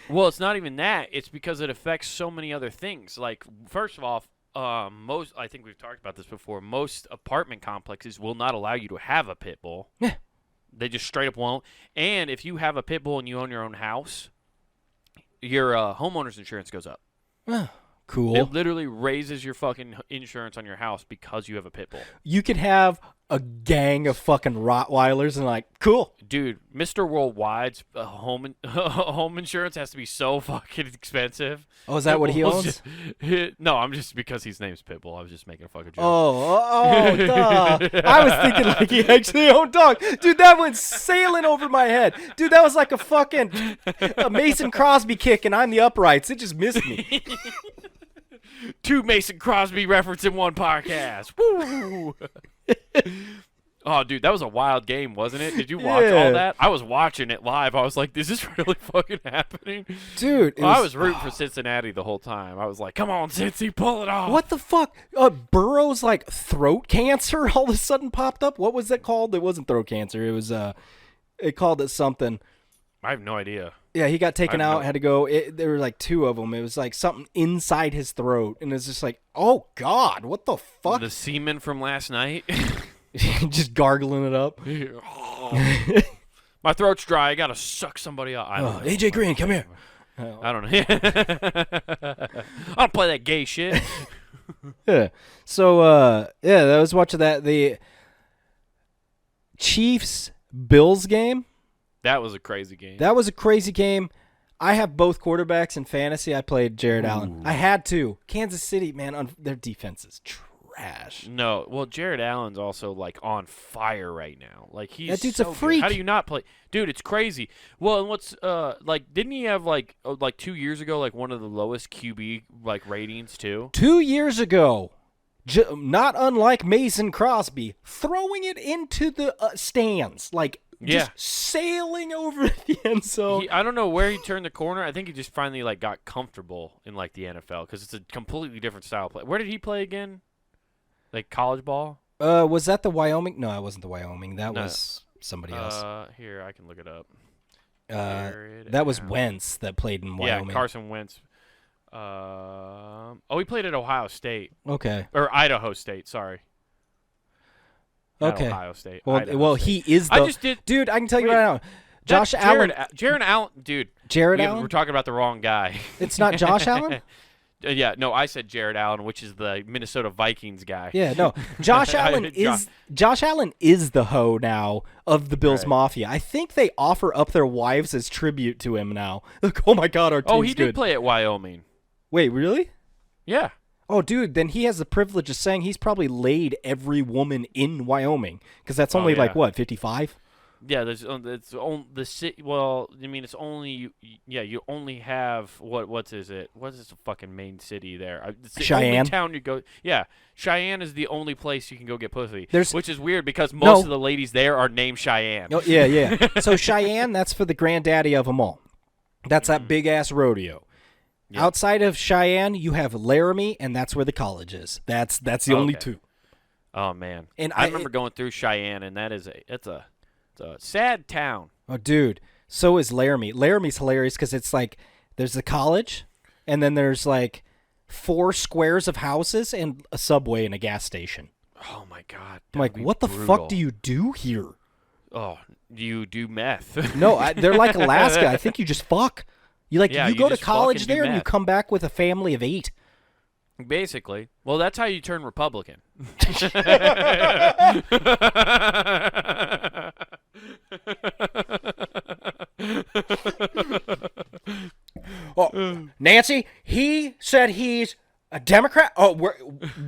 Well, it's not even that. It's because it affects so many other things. Like, first of all, most, I think we've talked about this before, most apartment complexes will not allow you to have a pit bull. Yeah. They just straight up won't. And if you have a pit bull and you own your own house, your homeowner's insurance goes up. Cool. It literally raises your fucking insurance on your house because you have a pit bull. You could have a gang of fucking Rottweilers and like, cool. Dude, Mr. Worldwide's home insurance has to be so fucking expensive. Oh, is that what he owns? No, I'm just because his name's Pitbull. I was just making a fucking joke. Duh. I was thinking like he actually owned dog. Dude, that went sailing over my head. Dude, that was like a Mason Crosby kick and I'm the uprights. It just missed me. 2 Mason Crosby reference in one podcast. Woo! Oh, dude, that was a wild game, wasn't it? Did you watch all that? I was watching it live. I was like, is this really fucking happening? Dude, I was rooting for Cincinnati the whole time. I was like, come on, Cincy, pull it off. What the fuck? Burrow's like throat cancer all of a sudden popped up. What was that called? It wasn't throat cancer. It was it called it something. I have no idea. Yeah, he got taken out, had to go. There were like 2 of them. It was like something inside his throat. And it's just like, oh, God, what the fuck? The semen from last night. Just gargling it up. My throat's dry. I got to suck somebody up. I don't know. AJ Green, come here. I don't know. I don't play that gay shit. Yeah. So, I was watching that. The Chiefs-Bills game. That was a crazy game. That was a crazy game. I have both quarterbacks in fantasy. I played Jared Allen. I had to. Kansas City, man, their defense is trash. No, well, Jared Allen's also like on fire right now. Like he's that dude's so a freak. Good. How do you not play, dude? It's crazy. Well, and what's like? Didn't he have like 2 years ago like one of the lowest QB like ratings too? 2 years ago, not unlike Mason Crosby, throwing it into the stands like. Just sailing over the end zone. I don't know where he turned the corner. I think he just finally like got comfortable in like the NFL because it's a completely different style of play. Where did he play again? Like college ball? Was that the Wyoming? No, it wasn't the Wyoming. That was somebody else. Here, I can look it up. That was Wentz that played in Wyoming. Yeah, Carson Wentz. He played at Ohio State. Okay. Or Idaho State, sorry. Not okay. Ohio State. Well, State. He is the dude, I can tell you right now. Josh Allen. Jared Allen, dude. Jared Allen? We're talking about the wrong guy. It's not Josh Allen? Yeah, no, I said Jared Allen, which is the Minnesota Vikings guy. Yeah, no. Josh Allen is the hoe now of the Bills Mafia. I think they offer up their wives as tribute to him now. Like, oh my God, our team's he did play at Wyoming. Wait, really? Yeah. Oh, dude, then he has the privilege of saying he's probably laid every woman in Wyoming because that's only like what, 55? Yeah, it's only the city. Well, I mean, it's only you only have what is it? What is the fucking main city there? It's the Cheyenne. only town you go. Yeah, Cheyenne is the only place you can go get pussy. Which is weird because most No. of the ladies there are named Cheyenne. Oh, yeah. So Cheyenne, that's for the granddaddy of them all. That's that big ass rodeo. Yeah. Outside of Cheyenne, you have Laramie, and that's where the college is. That's the only 2. Oh man, and I remember going through Cheyenne, and it's a sad town. Oh, dude. So is Laramie. Laramie's hilarious because it's like there's the college, and then there's like 4 squares of houses and a subway and a gas station. Oh my God! I'm like, what the fuck do you do here? Oh, you do meth? No, they're like Alaska. I think you just fuck. You go to college there and you come back with a family of 8. Basically. Well, that's how you turn Republican. Nancy, he said he's a Democrat. Oh, we're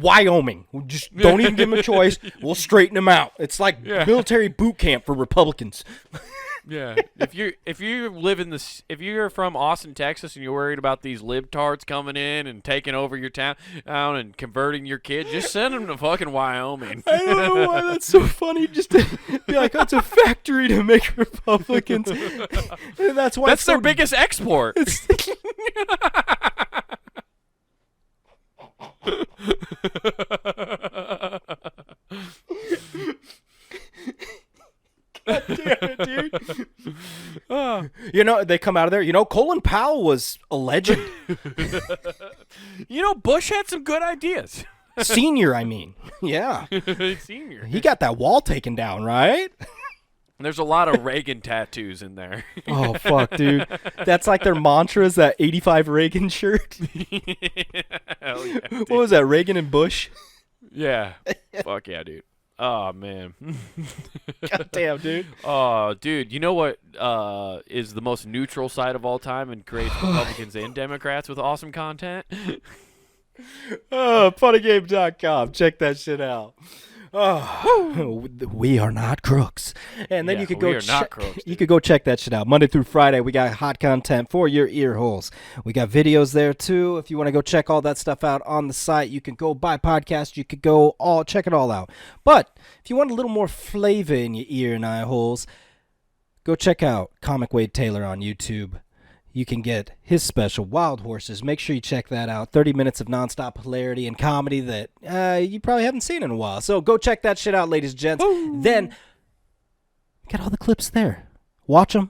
Wyoming. We just don't even give him a choice. We'll straighten him out. It's like military boot camp for Republicans. Yeah, if you're from Austin, Texas, and you're worried about these libtards coming in and taking over your town and converting your kid, just send them to fucking Wyoming. I don't know why that's so funny. Just to be like, it's a factory to make Republicans, and that's why that's their biggest export. God damn it, dude. You know, they come out of there. You know, Colin Powell was a legend. You know, Bush had some good ideas. Senior, I mean. Yeah. Senior. He got that wall taken down, right? There's a lot of Reagan tattoos in there. Oh, fuck, dude. That's like their mantra is that 85 Reagan shirt. Hell yeah, What was that, Reagan and Bush? Yeah. Fuck yeah, dude. Oh, man. God damn, dude. Oh, dude. You know what is the most neutral side of all time and creates Republicans and Democrats with awesome content? Funnygame.com. Check that shit out. Oh, we are not crooks. And then Yeah, you could we go are not crooks, you could go check that shit out. Monday through Friday, we got hot content for your ear holes. We got videos there too. If you want to go check all that stuff out on the site, you can go buy podcasts. You could go check it all out. But if you want a little more flavor in your ear and eye holes, go check out Comic Wade Taylor on YouTube. You can get his special, Wild Horses. Make sure you check that out. 30 minutes of nonstop hilarity and comedy that you probably haven't seen in a while. So go check that shit out, ladies and gents. Woo! Then, get all the clips there. Watch them.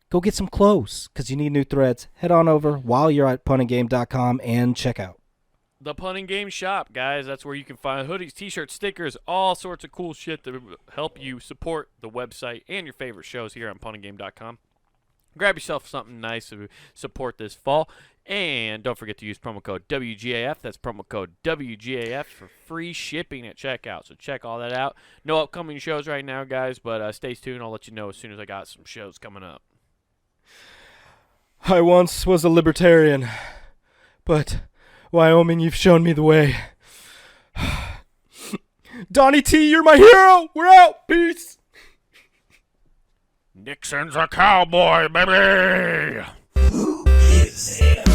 Go get some clothes because you need new threads. Head on over while you're at punninggame.com and check out The Punning Game Shop, guys. That's where you can find hoodies, t-shirts, stickers, all sorts of cool shit to help you support the website and your favorite shows here on punninggame.com. Grab yourself something nice to support this fall. And don't forget to use promo code WGAF. That's promo code WGAF for free shipping at checkout. So check all that out. No upcoming shows right now, guys, but stay tuned. I'll let you know as soon as I got some shows coming up. I once was a libertarian, but Wyoming, you've shown me the way. Donnie T, you're my hero. We're out. Peace. Nixon's a cowboy, baby! Who is him?